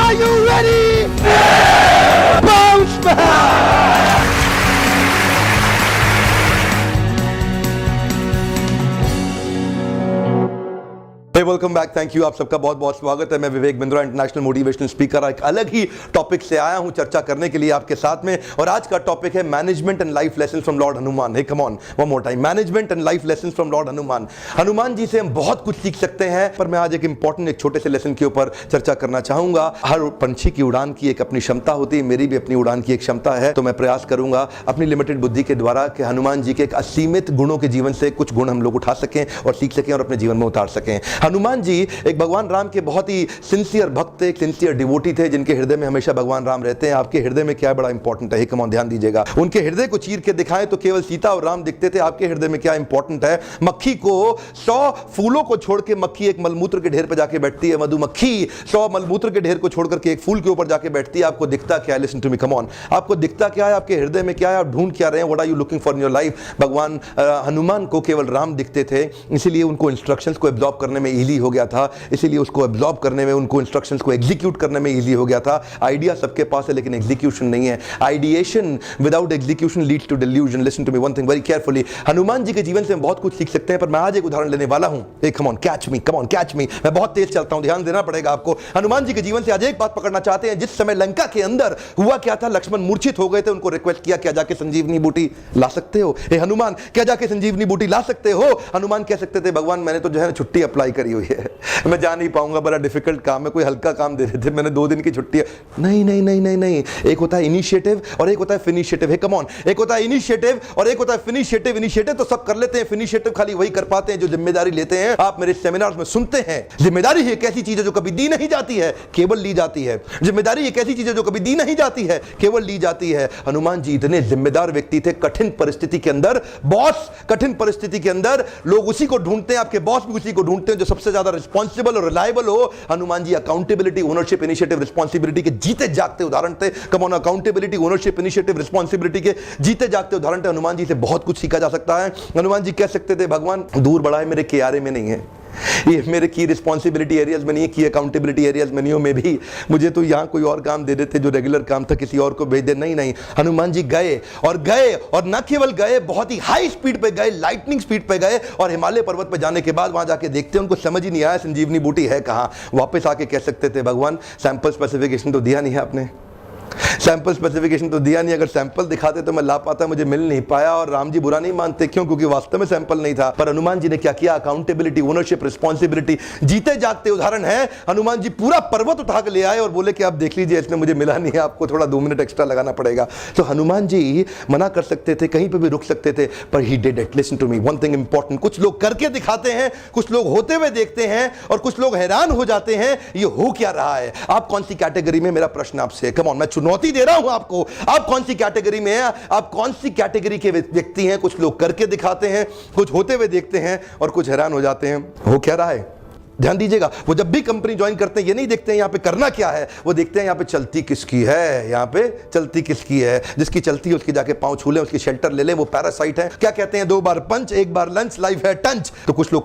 Are you ready? Bounce back! Welcome back, thank you. आप सबका बहुत बहुत स्वागत है। मैं Vivek Bindra, international motivational speaker, एक अलग ही टॉपिक से आया हूं चर्चा करने के लिए आपके साथ में। और आज का टॉपिक है management and life lesson from lord Hanuman. Hey come on, one more time, management and life lesson from lord Hanuman. Hanuman ji से हम बहुत कुछ सीख सकते हैं, पर मैं आज एक इंपॉर्टेंट, एक छोटे से लेसन के ऊपर चर्चा करना चाहूंगा। हर पंछी की उड़ान की एक अपनी क्षमता होती है, मेरी भी अपनी उड़ान की एक क्षमता है। तो मैं प्रयास करूंगा अपनी लिमिटेड बुद्धि के द्वारा कि हनुमान जी के एक असीमित गुणों के जीवन से कुछ गुण हम लोग उठा सकें और सीख सकें और अपने जीवन में उतार सकें। हनुमान जी एक भगवान राम के बहुत ही सिंसियर भक्त थे, एक सिंसियर डिवोटी थे, जिनके हृदय में हमेशा भगवान राम रहते हैं। आपके हृदय में क्या बड़ा इंपॉर्टेंट है, कम ऑन, ध्यान दीजिएगा। उनके हृदय को चीर के दिखाएं तो केवल सीता और राम दिखते थे। आपके हृदय में क्या इंपॉर्टेंट है? मक्खी को 100 फूलों को छोड़ के मक्खी एक मलमूत्र के ढेर पर जाके बैठती है। मधुमक्खी 100 मलमूत्र के ढेर को छोड़ करके एक फूल के ऊपर जाके बैठती है। आपको दिखता क्या है? Listen to me, come on. आपको दिखता क्या है? आपके हृदय में क्या है? आप ढूंढ क्या रहे हैं? What are you looking for in your life? भगवान हनुमान को केवल राम दिखते थे, इसीलिए उनको इंस्ट्रक्शंस को एब्जॉर्ब करने में इजी हो गया था, इसीलिए उसको एब्जॉर्ब करने में, उनको इंस्ट्रक्शंस को एग्जीक्यूट करने में इजी हो गया था। आइडिया सबके पास है लेकिन एग्जीक्यूशन नहीं है। Ideation without execution leads to delusion. Listen to me one thing very carefully. Hanuman ji के जीवन से हम बहुत कुछ सीख सकते हैं, पर मैं आज एक उदाहरण लेने वाला हूं। एक come on, catch me, come on, catch मी। मैं बहुत तेज चलता हूं, ध्यान देना पड़ेगा आपको। हनुमान जी के जीवन से आज एक बात पकड़ना चाहते हैं। जिस समय लंका के अंदर हुआ क्या था, लक्ष्मण मूर्छित हो गए थे, उनको रिक्वेस्ट किया, क्या जाके संजीवनी बूटी ला सकते हो? हे हनुमान, क्या जाके संजीवनी बूटी ला सकते हो? हनुमान कह सकते थे, भगवान मैंने तो जो है छुट्टी अप्लाई करी हुई है, मैं जा नहीं पाऊंगा, बड़ा डिफिकल्ट काम है। कोई हल्का काम दे रहे थे, मैंने 2 दिन की छुट्टी है। नहीं नहीं नहीं नहीं नहीं, एक होता है इनिशिएटिव और एक होता है फिनिशिएटिव। हे कम ऑन, एक होता है इनिशिएटिव और एक होता है फिनिशिएटिव। इनिशिएटिव तो सब कर लेते हैं, फिनिशिएटिव खाली वही कर पाते हैं जो जिम्मेदारी लेते हैं। आप मेरे सेमिनार्स में सुनते हैं, जिम्मेदारी एक ऐसी चीज है जो कभी दी नहीं जाती है, केवल ली जाती है। जिम्मेदारी एक ऐसी चीज है जो कभी दी नहीं जाती है, केवल ली जाती है। हनुमान जी इतने जिम्मेदार व्यक्ति थे। कठिन परिस्थिति के अंदर बॉस, कठिन परिस्थिति के अंदर लोग उसी को ढूंढते हैं, आपके बॉस भी उसी को ढूंढते हैं जो सबसे ज्यादा रिस्पॉन्सिबल और रिलायबल हो। Hanuman ji accountability, ownership, initiative, responsibility के जीते जागते उदाहरण थे। Come on, accountability, ownership, initiative, responsibility के जीते जागते उदाहरण थे। हनुमान जी से बहुत कुछ सीखा जा सकता है। हनुमान जी कह सकते थे, भगवान दूर बड़ा है, मेरे कियारे में नहीं है, ये मेरे की रिस्पॉन्सिबिलिटी एरियाज में नहीं है, की अकाउंटेबिलिटी एरियाज में नहीं हो। में भी मुझे तो यहां कोई और काम दे देते जो रेगुलर काम था, किसी और को भेज दे। नहीं नहीं, हनुमान जी गए और न केवल गए, बहुत ही हाई स्पीड पे गए, लाइटनिंग स्पीड पे गए। और हिमालय पर्वत पे जाने के बाद वहां जाके देखते, उनको समझ ही नहीं आया संजीवनी बूटी है कहां। वापस आके कह सकते थे, भगवान सैंपल स्पेसिफिकेशन तो दिया नहीं है आपने, सैंपल स्पेसिफिकेशन तो दिया नहीं, अगर सैंपल दिखाते तो मैं ला पाता, मुझे मिल नहीं पाया। और राम जी बुरा नहीं मानते, क्यों? क्योंकि वास्तव में सैंपल नहीं था। पर हनुमान जी ने क्या किया? अकाउंटेबिलिटी, ओनरशिप, रिस्पांसिबिलिटी, जीते जागते उदाहरण है। हनुमान जी पूरा पर्वत उठा के ले आए और बोले कि आप देख लीजिए, इसमें मुझे मिला नहीं है, आपको थोड़ा 2 मिनट एक्स्ट्रा लगाना पड़ेगा। तो हनुमान जी मना कर सकते थे, कहीं पर भी रुक सकते थे, पर he did it. Listen to me, one thing important. कुछ लोग करके दिखाते हैं, कुछ लोग होते हुए देखते हैं, और कुछ लोग हैरान हो जाते हैं ये हो क्या रहा है। आप कौन सी कैटेगरी में? मेरा प्रश्न आपसे, कम ऑन, मैं चुनौती दे रहा हूं आपको। आप कौन सी कैटेगरी में हैं? आप कौन सी कैटेगरी के व्यक्ति हैं? कुछ लोग करके दिखाते हैं, कुछ होते हुए देखते हैं, और कुछ हैरान हो जाते हैं हो क्या रहा है। ध्यान दीजिएगा, वो जब भी कंपनी ज्वाइन करते हैं ये नहीं देखते हैं यहाँ पे करना क्या है, वो देखते हैं यहाँ पे चलती किसकी है, यहाँ पे चलती किसकी है। जिसकी चलती है उसकी जाके पांव छू लें, उसकी शेल्टर ले लें, वो पैरासाइट है। क्या कहते हैं, 2 बार पंच 1 बार लंच, लाइफ है टंच। तो कुछ लोग